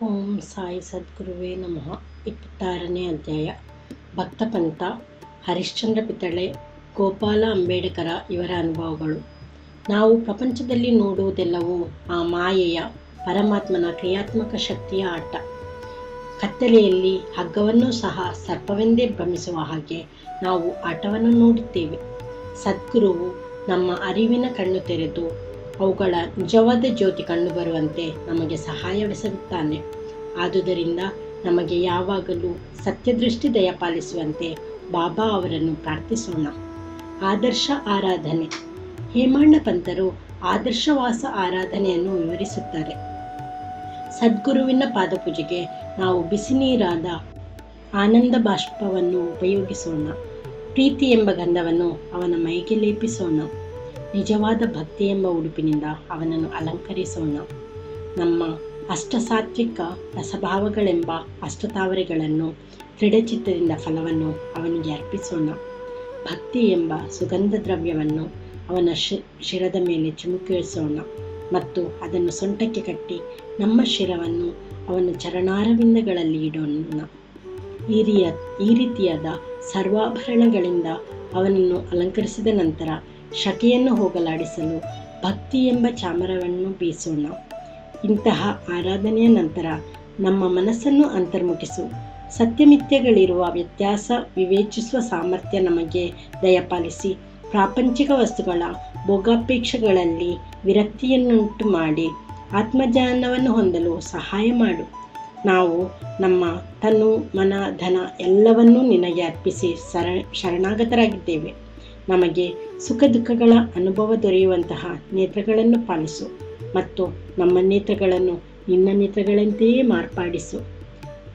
ಓಂ ಸಾಯಿ ಸದ್ಗುರುವೇ ನಮಃ. 26ನೇ ಅಧ್ಯಾಯ. ಭಕ್ತಪಂಥ, ಹರಿಶ್ಚಂದ್ರ ಪಿತಳೆ, ಗೋಪಾಲ ಅಂಬೇಡ್ಕರ ಇವರ ಅನುಭವಗಳು. ನಾವು ಪ್ರಪಂಚದಲ್ಲಿ ನೋಡುವುದೆಲ್ಲವೂ ಆ ಮಾಯೆಯ ಪರಮಾತ್ಮನ ಕ್ರಿಯಾತ್ಮಕ ಶಕ್ತಿಯ ಆಟ. ಕತ್ತಲೆಯಲ್ಲಿ ಹಗ್ಗವನ್ನೂ ಸಹ ಸರ್ಪವೆಂದೇ ಭ್ರಮಿಸುವ ಹಾಗೆ ನಾವು ಆಟವನ್ನು ನೋಡುತ್ತೇವೆ. ಸದ್ಗುರುವು ನಮ್ಮ ಅರಿವಿನ ಕಣ್ಣು ತೆರೆದು ಅವುಗಳ ನಿಜವಾದ ಜ್ಯೋತಿ ಕಂಡುಬರುವಂತೆ ನಮಗೆ ಸಹಾಯವೆಸಗುತ್ತಾನೆ. ಆದುದರಿಂದ ನಮಗೆ ಯಾವಾಗಲೂ ಸತ್ಯದೃಷ್ಟಿ ದಯಪಾಲಿಸುವಂತೆ ಬಾಬಾ ಅವರನ್ನು ಪ್ರಾರ್ಥಿಸೋಣ. ಆದರ್ಶ ಆರಾಧನೆ. ಹೇಮಾಣ್ಣ ಪಂತರು ಆದರ್ಶವಾಸ ಆರಾಧನೆಯನ್ನು ವಿವರಿಸುತ್ತಾರೆ. ಸದ್ಗುರುವಿನ ಪಾದಪೂಜೆಗೆ ನಾವು ಬಿಸಿ ನೀರಾದ ಆನಂದ ಬಾಷ್ಪವನ್ನು ಉಪಯೋಗಿಸೋಣ. ಪ್ರೀತಿ ಎಂಬ ಗಂಧವನ್ನು ಅವನ ಮೈಗೆ ಲೇಪಿಸೋಣ. ನಿಜವಾದ ಭಕ್ತಿ ಎಂಬ ಉಡುಪಿನಿಂದ ಅವನನ್ನು ಅಲಂಕರಿಸೋಣ. ನಮ್ಮ ಅಷ್ಟಸಾತ್ವಿಕ ರಸಭಾವಗಳೆಂಬ ಅಷ್ಟತಾವರೆಗಳನ್ನು ದೃಢಚಿತ್ತದಿಂದ ಫಲವನ್ನು ಅವನಿಗೆ ಅರ್ಪಿಸೋಣ. ಭಕ್ತಿ ಎಂಬ ಸುಗಂಧ ದ್ರವ್ಯವನ್ನು ಅವನ ಶಿರದ ಮೇಲೆ ಚಿಮುಕಿಸೋಣ ಮತ್ತು ಅದನ್ನು ಸೊಂಟಕ್ಕೆ ಕಟ್ಟಿ ನಮ್ಮ ಶಿರವನ್ನು ಅವನ ಚರಣಾರವಿಂದಗಳಲ್ಲಿ ಇಡೋಣ. ಈ ರೀತಿಯಾದ ಸರ್ವಾಭರಣಗಳಿಂದ ಅವನನ್ನು ಅಲಂಕರಿಸಿದ ನಂತರ ಶಕೆಯನ್ನು ಹೋಗಲಾಡಿಸಲು ಭಕ್ತಿ ಎಂಬ ಚಾಮರವನ್ನು ಬೀಸೋಣ. ಇಂತಹ ಆರಾಧನೆಯ ನಂತರ ನಮ್ಮ ಮನಸ್ಸನ್ನು ಅಂತರ್ಮುಖಿಸು. ಸತ್ಯಮಿಥ್ಯಗಳಿರುವ ವ್ಯತ್ಯಾಸ ವಿವೇಚಿಸುವ ಸಾಮರ್ಥ್ಯ ನಮಗೆ ದಯಪಾಲಿಸಿ ಪ್ರಾಪಂಚಿಕ ವಸ್ತುಗಳ ಭೋಗಾಪೇಕ್ಷೆಗಳಲ್ಲಿ ವಿರಕ್ತಿಯನ್ನುಂಟು ಮಾಡಿ ಆತ್ಮಜ್ಞಾನವನ್ನು ಹೊಂದಲು ಸಹಾಯ ಮಾಡು. ನಾವು ನಮ್ಮ ತನು ಮನ ಧನ ಎಲ್ಲವನ್ನೂ ನಿನಗೆ ಅರ್ಪಿಸಿ ಶರಣಾಗತರಾಗಿದ್ದೇವೆ. ನಮಗೆ ಸುಖ ದುಃಖಗಳ ಅನುಭವ ದೊರೆಯುವಂತಹ ನೇತ್ರಗಳನ್ನು ಪಾಲಿಸು ಮತ್ತು ನಮ್ಮ ನೇತ್ರಗಳನ್ನು ನಿನ್ನ ನೇತ್ರಗಳಂತೆಯೇ ಮಾರ್ಪಾಡಿಸು.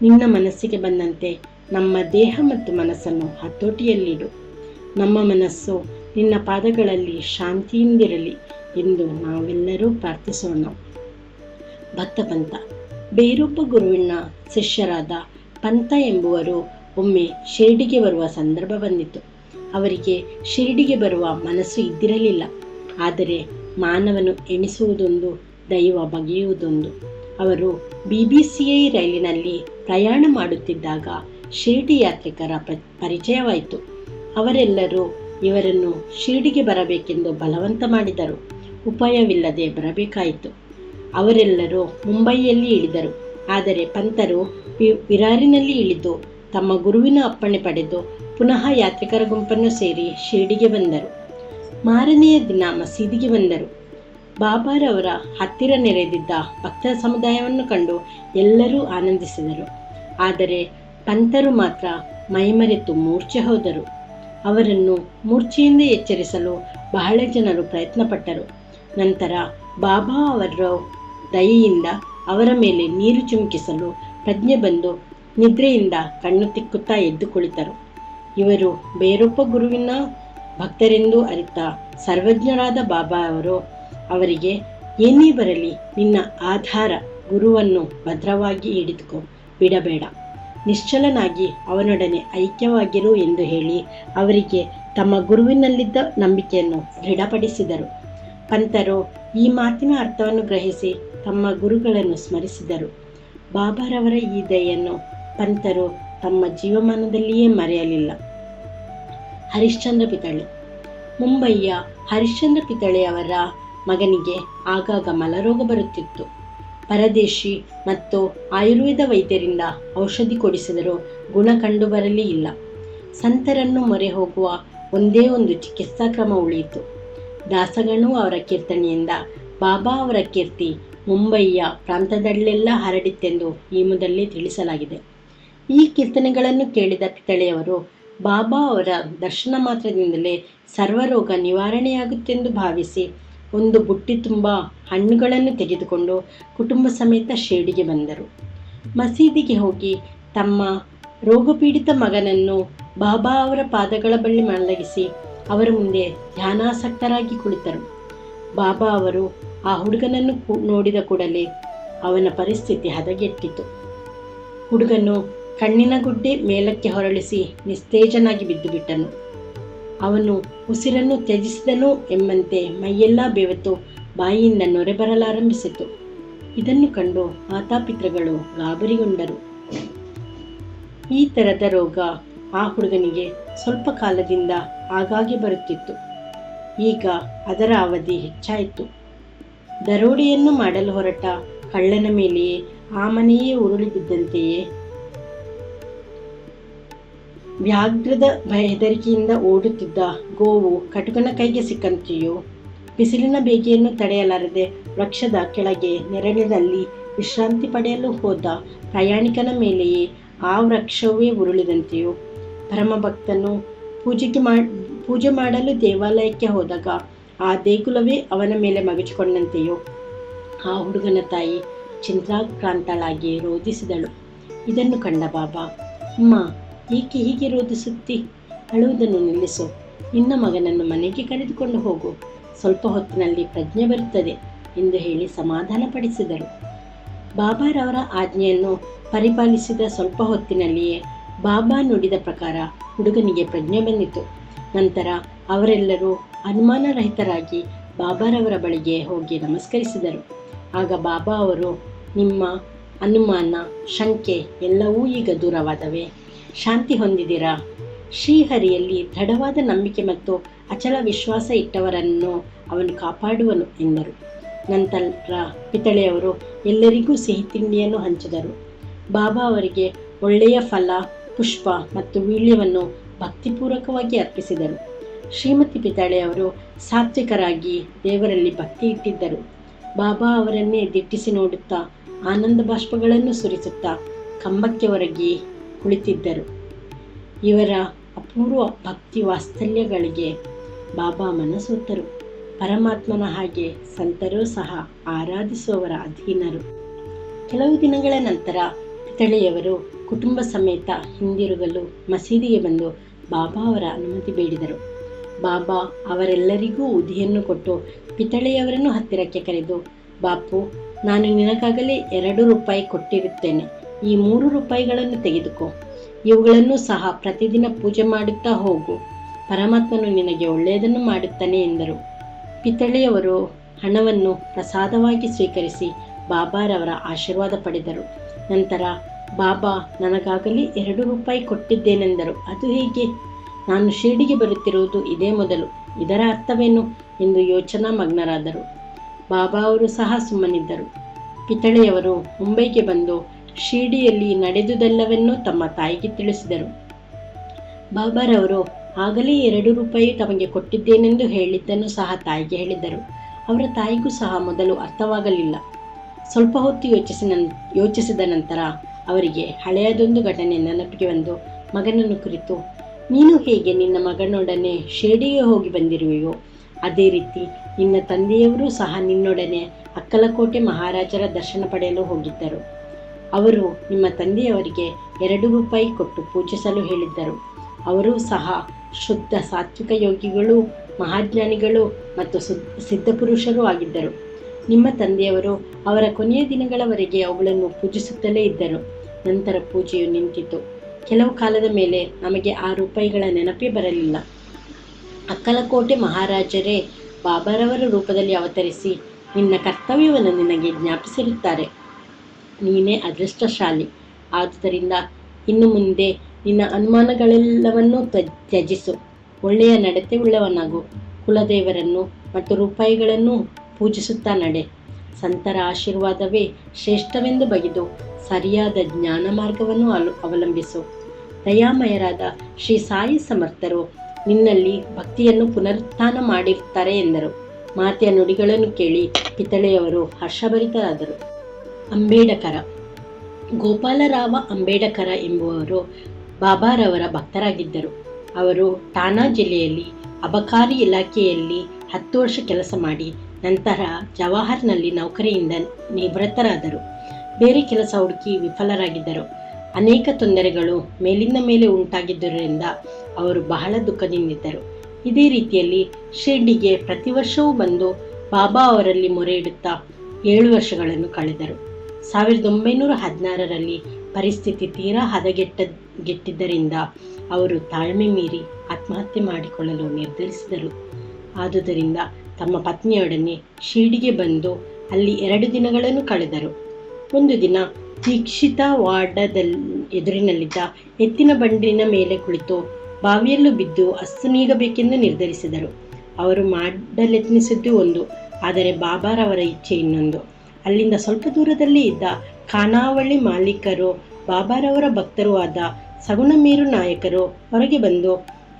ನಿನ್ನ ಮನಸ್ಸಿಗೆ ಬಂದಂತೆ ನಮ್ಮ ದೇಹ ಮತ್ತು ಮನಸ್ಸನ್ನು ಹತೋಟಿಯಲ್ಲಿಡು. ನಮ್ಮ ಮನಸ್ಸು ನಿನ್ನ ಪಾದಗಳಲ್ಲಿ ಶಾಂತಿಯಿಂದಿರಲಿ ಎಂದು ನಾವೆಲ್ಲರೂ ಪ್ರಾರ್ಥಿಸೋಣ. ಭಕ್ತಪಂಥ. ಬೇರೊಬ್ಬ ಗುರುವಿನ ಶಿಷ್ಯರಾದ ಪಂತ ಎಂಬುವರು ಒಮ್ಮೆ ಶಿರಡಿಗೆ ಬರುವ ಸಂದರ್ಭ ಬಂದಿತು. ಅವರಿಗೆ ಶಿರಡಿಗೆ ಬರುವ ಮನಸ್ಸು ಇದ್ದಿರಲಿಲ್ಲ. ಆದರೆ ಮಾನವನು ಎಣಿಸುವುದೊಂದು, ದೈವ ಬಗೆಯುವುದೊಂದು. ಅವರು BBCI ರೈಲಿನಲ್ಲಿ ಪ್ರಯಾಣ ಮಾಡುತ್ತಿದ್ದಾಗ ಶಿರಡಿ ಯಾತ್ರಿಕರ ಪರಿಚಯವಾಯಿತು. ಅವರೆಲ್ಲರೂ ಇವರನ್ನು ಶಿರಡಿಗೆ ಬರಬೇಕೆಂದು ಬಲವಂತ ಮಾಡಿದರು. ಉಪಾಯವಿಲ್ಲದೆ ಬರಬೇಕಾಯಿತು. ಅವರೆಲ್ಲರೂ ಮುಂಬಯಿಯಲ್ಲಿ ಇಳಿದರು. ಆದರೆ ಪಂತರು ವಿರಾರಿನಲ್ಲಿ ಇಳಿದು ತಮ್ಮ ಗುರುವಿನ ಅಪ್ಪಣೆ ಪಡೆದು ಪುನಃ ಯಾತ್ರಿಕರ ಗುಂಪನ್ನು ಸೇರಿ ಶಿರಡಿಗೆ ಬಂದರು. ಮಾರನೆಯ ದಿನ ಮಸೀದಿಗೆ ಬಂದರು. ಬಾಬಾರವರ ಹತ್ತಿರ ನೆರೆದಿದ್ದ ಭಕ್ತರ ಸಮುದಾಯವನ್ನು ಕಂಡು ಎಲ್ಲರೂ ಆನಂದಿಸಿದರು. ಆದರೆ ಪಂತರು ಮಾತ್ರ ಮೈಮರೆತು ಮೂರ್ಛೆ ಹೋದರು. ಅವರನ್ನು ಮೂರ್ಛೆಯಿಂದ ಎಚ್ಚರಿಸಲು ಬಹಳ ಜನರು ಪ್ರಯತ್ನಪಟ್ಟರು. ನಂತರ ಬಾಬಾ ಅವರ ದಯೆಯಿಂದ ಅವರ ಮೇಲೆ ನೀರು ಚಿಮುಕಿಸಲು ಪ್ರಜ್ಞೆ ಬಂದು ನಿದ್ರೆಯಿಂದ ಕಣ್ಣು ತಿಕ್ಕುತ್ತಾ ಎದ್ದು ಕುಳಿತರು. ಇವರು ಬೇರೊಬ್ಬ ಗುರುವಿನ ಭಕ್ತರೆಂದು ಅರಿತ ಸರ್ವಜ್ಞರಾದ ಬಾಬಾ ಅವರು ಅವರಿಗೆ, ಏನೇ ಬರಲಿ ನಿನ್ನ ಆಧಾರ ಗುರುವನ್ನು ಭದ್ರವಾಗಿ ಹಿಡಿದುಕೋ, ಬಿಡಬೇಡ, ನಿಶ್ಚಲನಾಗಿ ಅವನೊಡನೆ ಐಕ್ಯವಾಗಿರು ಎಂದು ಹೇಳಿ ಅವರಿಗೆ ತಮ್ಮ ಗುರುವಿನಲ್ಲಿದ್ದ ನಂಬಿಕೆಯನ್ನು ದೃಢಪಡಿಸಿದರು. ಪಂತರು ಈ ಮಾತಿನ ಅರ್ಥವನ್ನು ಗ್ರಹಿಸಿ ತಮ್ಮ ಗುರುಗಳನ್ನು ಸ್ಮರಿಸಿದರು. ಬಾಬಾರವರ ಈ ದಯೆಯನ್ನು ಪಂತರು ತಮ್ಮ ಜೀವಮಾನದಲ್ಲಿಯೇ ಮರೆಯಲಿಲ್ಲ. ಹರಿಶ್ಚಂದ್ರ ಪಿತಳೆ. ಮುಂಬಯಿಯ ಹರಿಶ್ಚಂದ್ರ ಪಿತಳೆಯವರ ಮಗನಿಗೆ ಆಗಾಗ ಮಲರೋಗ ಬರುತ್ತಿತ್ತು. ಪರದೇಶಿ ಮತ್ತು ಆಯುರ್ವೇದ ವೈದ್ಯರಿಂದ ಔಷಧಿ ಕೊಡಿಸಿದರೂ ಗುಣ ಕಂಡುಬರಲೇ ಇಲ್ಲ. ಸಂತರನ್ನು ಮೊರೆ ಹೋಗುವ ಒಂದೇ ಒಂದು ಚಿಕಿತ್ಸಾ ಕ್ರಮ ಉಳಿಯಿತು. ದಾಸಗಣು ಅವರ ಕೀರ್ತನೆಯಿಂದ ಬಾಬಾ ಅವರ ಕೀರ್ತಿ ಮುಂಬಯಿಯ ಪ್ರಾಂತದಲ್ಲೆಲ್ಲ ಹರಡಿತೆಂದು ಈ ಮೊದಲೇ ತಿಳಿಸಲಾಗಿದೆ. ಈ ಕೀರ್ತನೆಗಳನ್ನು ಕೇಳಿದ ಪಿತಳೆಯವರು ಬಾಬಾ ಅವರ ದರ್ಶನ ಮಾತ್ರದಿಂದಲೇ ಸರ್ವರೋಗ ನಿವಾರಣೆಯಾಗುತ್ತೆಂದು ಭಾವಿಸಿ ಒಂದು ಬುಟ್ಟಿ ತುಂಬ ಹಣ್ಣುಗಳನ್ನು ತೆಗೆದುಕೊಂಡು ಕುಟುಂಬ ಸಮೇತ ಶಿರಡಿಗೆ ಬಂದರು. ಮಸೀದಿಗೆ ಹೋಗಿ ತಮ್ಮ ರೋಗಪೀಡಿತ ಮಗನನ್ನು ಬಾಬಾ ಅವರ ಪಾದಗಳ ಬಳಿ ಮಲಗಿಸಿ ಅವರ ಮುಂದೆ ಧ್ಯಾನಾಸಕ್ತರಾಗಿ ಕುಳಿತರು. ಬಾಬಾ ಅವರು ಆ ಹುಡುಗನನ್ನು ನೋಡಿದ ಕೂಡಲೇ ಅವನ ಪರಿಸ್ಥಿತಿ ಹದಗೆಟ್ಟಿತು. ಹುಡುಗನು ಕಣ್ಣಿನ ಗುಡ್ಡೆ ಮೇಲಕ್ಕೆ ಹೊರಳಿಸಿ ನಿಸ್ತೇಜನಾಗಿ ಬಿದ್ದುಬಿಟ್ಟನು. ಅವನು ಉಸಿರನ್ನು ತ್ಯಜಿಸಿದನು ಎಂಬಂತೆ ಮೈಯೆಲ್ಲ ಬೆವೆತು ಬಾಯಿಯಿಂದ ನೊರೆ ಬರಲಾರಂಭಿಸಿತು. ಇದನ್ನು ಕಂಡು ಮಾತಾಪಿತೃಗಳು ಗಾಬರಿಗೊಂಡರು. ಈ ಥರದ ರೋಗ ಆ ಹುಡುಗನಿಗೆ ಸ್ವಲ್ಪ ಕಾಲದಿಂದ ಆಗಾಗ್ಗೆ ಬರುತ್ತಿತ್ತು. ಈಗ ಅದರ ಅವಧಿ ಹೆಚ್ಚಾಯಿತು. ದರೋಡೆಯನ್ನು ಮಾಡಲು ಹೊರಟ ಕಳ್ಳನ ಮೇಲೆಯೇ ಆ ಮನೆಯೇ ಉರುಳಿ ಬಿದ್ದಂತೆಯೇ ವ್ಯಾಘ್ರದ ಹೆದರಿಕೆಯಿಂದ ಓಡುತ್ತಿದ್ದ ಗೋವು ಕಟುಕನ ಕೈಗೆ ಸಿಕ್ಕಂತೆಯೋ, ಬಿಸಿಲಿನ ಬೇಗೆಯನ್ನು ತಡೆಯಲಾರದೆ ವೃಕ್ಷದ ಕೆಳಗೆ ನೆರಳಿನಲ್ಲಿ ವಿಶ್ರಾಂತಿ ಪಡೆಯಲು ಹೋದ ಪ್ರಯಾಣಿಕನ ಮೇಲೆಯೇ ಆ ವೃಕ್ಷವೇ ಉರುಳಿದಂತೆಯೋ, ಪರಮಭಕ್ತನು ಪೂಜೆ ಮಾಡಲು ದೇವಾಲಯಕ್ಕೆ ಹೋದಾಗ ಆ ದೇಗುಲವೇ ಅವನ ಮೇಲೆ ಮಗಚಿಕೊಂಡಂತೆಯೋ ಆ ಹುಡುಗನ ತಾಯಿ ಚಿಂತಾಕ್ರಾಂತಳಾಗಿ ರೋಧಿಸಿದಳು. ಇದನ್ನು ಕಂಡ ಬಾಬಾ, ಅಮ್ಮ, ಏಕೆ ಹೀಗೆ ರೋಧಿಸುತ್ತಿ? ಅಳುವುದನ್ನು ನಿಲ್ಲಿಸು. ನಿನ್ನ ಮಗನನ್ನು ಮನೆಗೆ ಕರೆದುಕೊಂಡು ಹೋಗು. ಸ್ವಲ್ಪ ಹೊತ್ತಿನಲ್ಲಿ ಪ್ರಜ್ಞೆ ಬರುತ್ತದೆ ಎಂದು ಹೇಳಿ ಸಮಾಧಾನಪಡಿಸಿದರು. ಬಾಬಾರವರ ಆಜ್ಞೆಯನ್ನು ಪರಿಪಾಲಿಸಿದ ಸ್ವಲ್ಪ ಹೊತ್ತಿನಲ್ಲಿಯೇ ಬಾಬಾ ನುಡಿದ ಪ್ರಕಾರ ಹುಡುಗನಿಗೆ ಪ್ರಜ್ಞೆ ಬಂದಿತು. ನಂತರ ಅವರೆಲ್ಲರೂ ಅನುಮಾನರಹಿತರಾಗಿ ಬಾಬಾರವರ ಬಳಿಗೆ ಹೋಗಿ ನಮಸ್ಕರಿಸಿದರು. ಆಗ ಬಾಬಾ ಅವರು, ನಿಮ್ಮ ಅನುಮಾನ, ಶಂಕೆ ಎಲ್ಲವೂ ಈಗ ದೂರವಾದವೇ? ಶಾಂತಿ ಹೊಂದಿದಿರಾ? ಶ್ರೀಹರಿಯಲ್ಲಿ ದೃಢವಾದ ನಂಬಿಕೆ ಮತ್ತು ಅಚಲ ವಿಶ್ವಾಸ ಇಟ್ಟವರನ್ನು ಅವನು ಕಾಪಾಡುವನು ಎಂದರು. ನಂತರ ಪಿತಳೆಯವರು ಎಲ್ಲರಿಗೂ ಸಿಹಿ ತಿಂಡಿಯನ್ನು ಹಂಚಿದರು. ಬಾಬಾ ಅವರಿಗೆ ಒಳ್ಳೆಯ ಫಲ, ಪುಷ್ಪ ಮತ್ತು ವೀಳ್ಯವನ್ನು ಭಕ್ತಿಪೂರ್ವಕವಾಗಿ ಅರ್ಪಿಸಿದರು. ಶ್ರೀಮತಿ ಪಿತಳೆಯವರು ಸಾತ್ವಿಕರಾಗಿ ದೇವರಲ್ಲಿ ಭಕ್ತಿ ಇಟ್ಟಿದ್ದರು. ಬಾಬಾ ಅವರನ್ನೇ ದಿಟ್ಟಿಸಿ ನೋಡುತ್ತಾ ಆನಂದ ಬಾಷ್ಪಗಳನ್ನು ಸುರಿಸುತ್ತಾ ಕಂಬಕ್ಕೆ ಒರಗಿ ಕುಳಿತಿದ್ದರು. ಇವರ ಅಪೂರ್ವ ಭಕ್ತಿ ವಾತ್ಸಲ್ಯಗಳಿಗೆ ಬಾಬಾ ಮನಸೋತರು. ಪರಮಾತ್ಮನ ಹಾಗೆ ಸಂತರೂ ಸಹ ಆರಾಧಿಸುವವರ ಅಧೀನರು. ಕೆಲವು ದಿನಗಳ ನಂತರ ಪಿತಳೆಯವರು ಕುಟುಂಬ ಸಮೇತ ಹಿಂದಿರುಗಲು ಮಸೀದಿಗೆ ಬಂದು ಬಾಬಾ ಅವರ ಅನುಮತಿ ಬೇಡಿದರು. ಬಾಬಾ ಅವರೆಲ್ಲರಿಗೂ ಉದಿಯನ್ನು ಕೊಟ್ಟು ಪಿತಳೆಯವರನ್ನು ಹತ್ತಿರಕ್ಕೆ ಕರೆದು, ಬಾಪು, ನಾನು ನಿನಗಾಗಲೇ 2 ರೂಪಾಯಿ ಕೊಟ್ಟಿರುತ್ತೇನೆ. ಈ 3 ರೂಪಾಯಿಗಳನ್ನು ತೆಗೆದುಕೋ. ಇವುಗಳನ್ನು ಸಹ ಪ್ರತಿದಿನ ಪೂಜೆ ಮಾಡುತ್ತಾ ಹೋಗು. ಪರಮಾತ್ಮನು ನಿನಗೆ ಒಳ್ಳೆಯದನ್ನು ಮಾಡುತ್ತಾನೆ ಎಂದರು. ಪಿತಳೆಯವರು ಹಣವನ್ನು ಪ್ರಸಾದವಾಗಿ ಸ್ವೀಕರಿಸಿ ಬಾಬಾರವರ ಆಶೀರ್ವಾದ ಪಡೆದರು. ನಂತರ ಬಾಬಾ ನನಗಾಗಲೇ 2 ರೂಪಾಯಿ ಕೊಟ್ಟಿದ್ದೇನೆಂದರು. ಅದು ಹೇಗೆ? ನಾನು ಶಿರ್ಡಿಗೆ ಬರುತ್ತಿರುವುದು ಇದೇ ಮೊದಲು. ಇದರ ಅರ್ಥವೇನು ಎಂದು ಯೋಚನಾ ಮಗ್ನರಾದರು. ಬಾಬಾ ಅವರು ಸಹ ಸುಮ್ಮನಿದ್ದರು. ಪಿತಳೆಯವರು ಮುಂಬೈಗೆ ಬಂದು ಶಿರ್ಡಿಯಲ್ಲಿ ನಡೆದುದೆಲ್ಲವನ್ನೂ ತಮ್ಮ ತಾಯಿಗೆ ತಿಳಿಸಿದರು. ಬಾಬಾರವರು ಆಗಲೇ 2 ರೂಪಾಯಿ ತಮಗೆ ಕೊಟ್ಟಿದ್ದೇನೆಂದು ಹೇಳಿದ್ದನ್ನು ಸಹ ತಾಯಿಗೆ ಹೇಳಿದ್ದರು. ಅವರ ತಾಯಿಗೂ ಸಹ ಮೊದಲು ಅರ್ಥವಾಗಲಿಲ್ಲ. ಸ್ವಲ್ಪ ಹೊತ್ತು ಯೋಚಿಸಿದ ನಂತರ ಅವರಿಗೆ ಹಳೆಯದೊಂದು ಘಟನೆ ನೆನಪಿಗೆ ಬಂದು ಮಗನನ್ನು ಕುರಿತು, ನೀನು ಹೇಗೆ ನಿನ್ನ ಮಗನೊಡನೆ ಶಿರ್ಡಿಗೆ ಹೋಗಿ ಬಂದಿರುವೆಯೋ ಅದೇ ರೀತಿ ನಿನ್ನ ತಂದೆಯವರೂ ಸಹ ನಿನ್ನೊಡನೆ ಅಕ್ಕಲಕೋಟೆ ಮಹಾರಾಜರ ದರ್ಶನ ಪಡೆಯಲು ಹೋಗಿದ್ದರು. ಅವರು ನಿಮ್ಮ ತಂದೆಯವರಿಗೆ 2 ರೂಪಾಯಿ ಕೊಟ್ಟು ಪೂಜಿಸಲು ಹೇಳಿದ್ದರು. ಅವರೂ ಸಹ ಶುದ್ಧ ಸಾತ್ವಿಕ ಯೋಗಿಗಳು, ಮಹಾಜ್ಞಾನಿಗಳು ಮತ್ತು ಸಿದ್ಧಪುರುಷರೂ ಆಗಿದ್ದರು. ನಿಮ್ಮ ತಂದೆಯವರು ಅವರ ಕೊನೆಯ ದಿನಗಳವರೆಗೆ ಅವುಗಳನ್ನು ಪೂಜಿಸುತ್ತಲೇ ಇದ್ದರು. ನಂತರ ಪೂಜೆಯು ನಿಂತಿತು. ಕೆಲವು ಕಾಲದ ಮೇಲೆ ನಮಗೆ ಆ ರೂಪಾಯಿಗಳ ನೆನಪೇ ಬರಲಿಲ್ಲ. ಅಕ್ಕಲಕೋಟೆ ಮಹಾರಾಜರೇ ಬಾಬಾರವರ ರೂಪದಲ್ಲಿ ಅವತರಿಸಿ ನಿನ್ನ ಕರ್ತವ್ಯವನ್ನು ನಿನಗೆ ಜ್ಞಾಪಿಸಿರುತ್ತಾರೆ. ನೀನೇ ಅದೃಷ್ಟಶಾಲಿ. ಆದುದರಿಂದ ಇನ್ನು ಮುಂದೆ ನಿನ್ನ ಅನುಮಾನಗಳೆಲ್ಲವನ್ನೂ ತ್ಯಜಿಸು. ಒಳ್ಳೆಯ ನಡತೆ ಉಳ್ಳವನಾಗು. ಕುಲದೇವರನ್ನು ಮತ್ತು ರೂಪಾಯಿಗಳನ್ನು ಪೂಜಿಸುತ್ತಾ ನಡೆ. ಸಂತರ ಆಶೀರ್ವಾದವೇ ಶ್ರೇಷ್ಠವೆಂದು ಬಗೆದು ಸರಿಯಾದ ಜ್ಞಾನ ಮಾರ್ಗವನ್ನು ಅವಲಂಬಿಸು. ದಯಾಮಯರಾದ ಶ್ರೀ ಸಾಯಿ ಸಮರ್ಥರು ನಿನ್ನಲ್ಲಿ ಭಕ್ತಿಯನ್ನು ಪುನರುತ್ಥಾನ ಮಾಡಿರುತ್ತಾರೆ ಎಂದರು. ಮಾತೆಯ ನುಡಿಗಳನ್ನು ಕೇಳಿ ಪಿತಳೆಯವರು ಹರ್ಷಭರಿತರಾದರು. ಅಂಬೇಡ್ಕರ. ಗೋಪಾಲರಾವ ಅಂಬೇಡ್ಕರ ಎಂಬುವರು ಬಾಬಾರವರ ಭಕ್ತರಾಗಿದ್ದರು. ಅವರು ಠಾಣಾ ಜಿಲ್ಲೆಯಲ್ಲಿ ಅಬಕಾರಿ ಇಲಾಖೆಯಲ್ಲಿ 10 ವರ್ಷ ಕೆಲಸ ಮಾಡಿ ನಂತರ ಜವಾಹರ್ನಲ್ಲಿ ನೌಕರಿಯಿಂದ ನಿವೃತ್ತರಾದರು. ಬೇರೆ ಕೆಲಸ ಹುಡುಕಿ ವಿಫಲರಾಗಿದ್ದರು. ಅನೇಕ ತೊಂದರೆಗಳು ಮೇಲಿಂದ ಮೇಲೆ ಉಂಟಾಗಿದ್ದರಿಂದ ಅವರು ಬಹಳ ದುಃಖದಿಂದಿದ್ದರು. ಇದೇ ರೀತಿಯಲ್ಲಿ ಶಿರ್ಡಿಗೆ ಪ್ರತಿ ವರ್ಷವೂ ಬಂದು ಬಾಬಾ ಅವರಲ್ಲಿ ಮೊರೆ ಇಡುತ್ತಾ 7 ವರ್ಷಗಳನ್ನು ಕಳೆದರು. 1916ರಲ್ಲಿ ಪರಿಸ್ಥಿತಿ ತೀರಾ ಹದಗೆಟ್ಟಿದ್ದರಿಂದ ಅವರು ತಾಳ್ಮೆ ಮೀರಿ ಆತ್ಮಹತ್ಯೆ ಮಾಡಿಕೊಳ್ಳಲು ನಿರ್ಧರಿಸಿದರು. ಆದುದರಿಂದ ತಮ್ಮ ಪತ್ನಿಯೊಡನೆ ಶಿರ್ಡಿಗೆ ಬಂದು ಅಲ್ಲಿ 2 ದಿನಗಳನ್ನು ಕಳೆದರು. ಒಂದು ದಿನ ದೀಕ್ಷಿತ ವಾಡದ ಎದುರಿನಲ್ಲಿದ್ದ ಎತ್ತಿನ ಬಂಡಿನ ಮೇಲೆ ಕುಳಿತು ಬಾವಿಯಲ್ಲೂ ಬಿದ್ದು ಅಸ್ತು ನೀಗಬೇಕೆಂದು ನಿರ್ಧರಿಸಿದರು. ಅವರು ಮಾಡಲೆತ್ನಿಸಿದ್ದು ಒಂದು, ಆದರೆ ಬಾಬಾರವರ ಇಚ್ಛೆ ಇನ್ನೊಂದು. ಅಲ್ಲಿಂದ ಸ್ವಲ್ಪ ದೂರದಲ್ಲಿ ಇದ್ದ ಖಾನಾವಳಿ ಮಾಲೀಕರು, ಬಾಬಾರವರ ಭಕ್ತರೂ ಆದ ಸಗುಣಮೇರು ನಾಯಕರು ಹೊರಗೆ ಬಂದು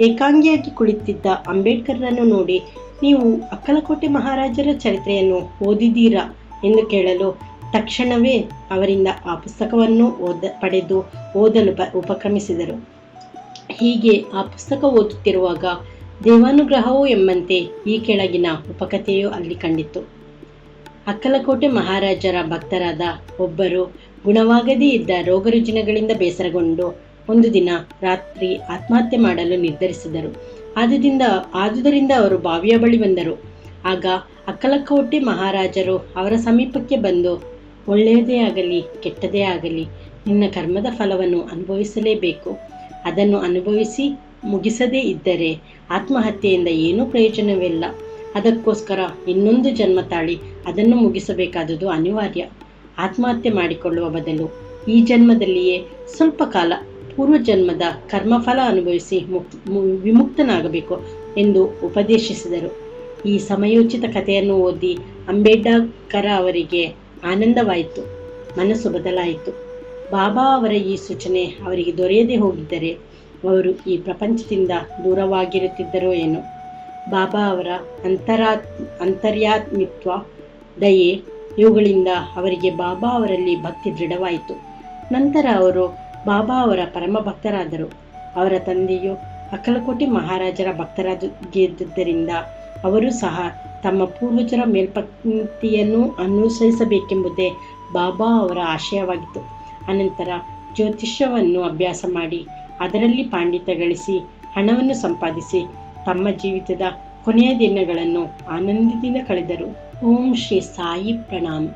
ಏಕಾಂಗಿಯಾಗಿ ಕುಳಿತಿದ್ದ ಅಂಬೇಡ್ಕರ್ರನ್ನು ನೋಡಿ, ನೀವು ಅಕ್ಕಲಕೋಟೆ ಮಹಾರಾಜರ ಚರಿತ್ರೆಯನ್ನು ಓದಿದ್ದೀರಾ ಎಂದು ಕೇಳಲು ತಕ್ಷಣವೇ ಅವರಿಂದ ಆ ಪುಸ್ತಕವನ್ನು ಪಡೆದು ಓದಲು ಉಪಕ್ರಮಿಸಿದರು. ಹೀಗೆ ಆ ಪುಸ್ತಕ ಓದುತ್ತಿರುವಾಗ ದೇವಾನುಗ್ರಹವೋ ಎಂಬಂತೆ ಈ ಕೆಳಗಿನ ಉಪಕಥೆಯು ಅಲ್ಲಿ ಕಂಡಿತು. ಅಕ್ಕಲಕೋಟೆ ಮಹಾರಾಜರ ಭಕ್ತರಾದ ಒಬ್ಬರು ಗುಣವಾಗದೇ ಇದ್ದ ರೋಗರುಜಿನಗಳಿಂದ ಬೇಸರಗೊಂಡು ಒಂದು ದಿನ ರಾತ್ರಿ ಆತ್ಮಹತ್ಯೆ ಮಾಡಲು ನಿರ್ಧರಿಸಿದರು. ಆದುದರಿಂದ ಅವರು ಬಾವಿಯ ಬಳಿ ಬಂದರು. ಆಗ ಅಕ್ಕಲಕೋಟೆ ಮಹಾರಾಜರು ಅವರ ಸಮೀಪಕ್ಕೆ ಬಂದು, ಒಳ್ಳೆಯದೇ ಆಗಲಿ ಕೆಟ್ಟದೇ ಆಗಲಿ ನಿನ್ನ ಕರ್ಮದ ಫಲವನ್ನು ಅನುಭವಿಸಲೇಬೇಕು. ಅದನ್ನು ಅನುಭವಿಸಿ ಮುಗಿಸದೇ ಇದ್ದರೆ ಆತ್ಮಹತ್ಯೆಯಿಂದ ಏನೂ ಪ್ರಯೋಜನವಿಲ್ಲ. ಅದಕ್ಕೋಸ್ಕರ ಇನ್ನೊಂದು ಜನ್ಮ ತಾಳಿ ಅದನ್ನು ಮುಗಿಸಬೇಕಾದುದು ಅನಿವಾರ್ಯ. ಆತ್ಮಹತ್ಯೆ ಮಾಡಿಕೊಳ್ಳುವ ಬದಲು ಈ ಜನ್ಮದಲ್ಲಿಯೇ ಸ್ವಲ್ಪ ಕಾಲ ಪೂರ್ವಜನ್ಮದ ಕರ್ಮಫಲ ಅನುಭವಿಸಿ ವಿಮುಕ್ತನಾಗಬೇಕು ಎಂದು ಉಪದೇಶಿಸಿದರು. ಈ ಸಮಯೋಚಿತ ಕಥೆಯನ್ನು ಓದಿ ಅಂಬೇಡ್ಕರ್ ಅವರಿಗೆ ಆನಂದವಾಯಿತು, ಮನಸ್ಸು ಬದಲಾಯಿತು. ಬಾಬಾ ಅವರ ಈ ಸೂಚನೆ ಅವರಿಗೆ ದೊರೆಯದೇ ಹೋಗಿದ್ದರೆ ಅವರು ಈ ಪ್ರಪಂಚದಿಂದ ದೂರವಾಗಿರುತ್ತಿದ್ದರೋ ಏನೋ. ಬಾಬಾ ಅವರ ಅಂತರ್ಯಾತ್ಮಿತ್ವ, ದಯೆ ಇವುಗಳಿಂದ ಅವರಿಗೆ ಬಾಬಾ ಅವರಲ್ಲಿ ಭಕ್ತಿ ದೃಢವಾಯಿತು. ನಂತರ ಅವರು ಬಾಬಾ ಅವರ ಪರಮ ಭಕ್ತರಾದರು. ಅವರ ತಂದೆಯು ಅಕ್ಕಲಕೋಟೆ ಮಹಾರಾಜರ ಭಕ್ತರಾಗಿದ್ದರಿಂದ ಅವರು ಸಹ ತಮ್ಮ ಪೂರ್ವಜರ ಮೇಲ್ಪಂಕ್ತಿಯನ್ನು ಅನುಸರಿಸಬೇಕೆಂಬುದೇ ಬಾಬಾ ಅವರ ಆಶಯವಾಗಿತ್ತು. ಅನಂತರ ಜ್ಯೋತಿಷ್ಯವನ್ನು ಅಭ್ಯಾಸ ಮಾಡಿ ಅದರಲ್ಲಿ ಪಾಂಡಿತ್ಯ ಗಳಿಸಿ ಹಣವನ್ನು ಸಂಪಾದಿಸಿ ತಮ್ಮ ಜೀವಿತದ ಕೊನೆಯ ದಿನಗಳನ್ನು ಆನಂದದಿಂದ ಕಳೆದರು. ಓಂ ಶ್ರೀ ಸಾಯಿ ಪ್ರಣಾಮ್.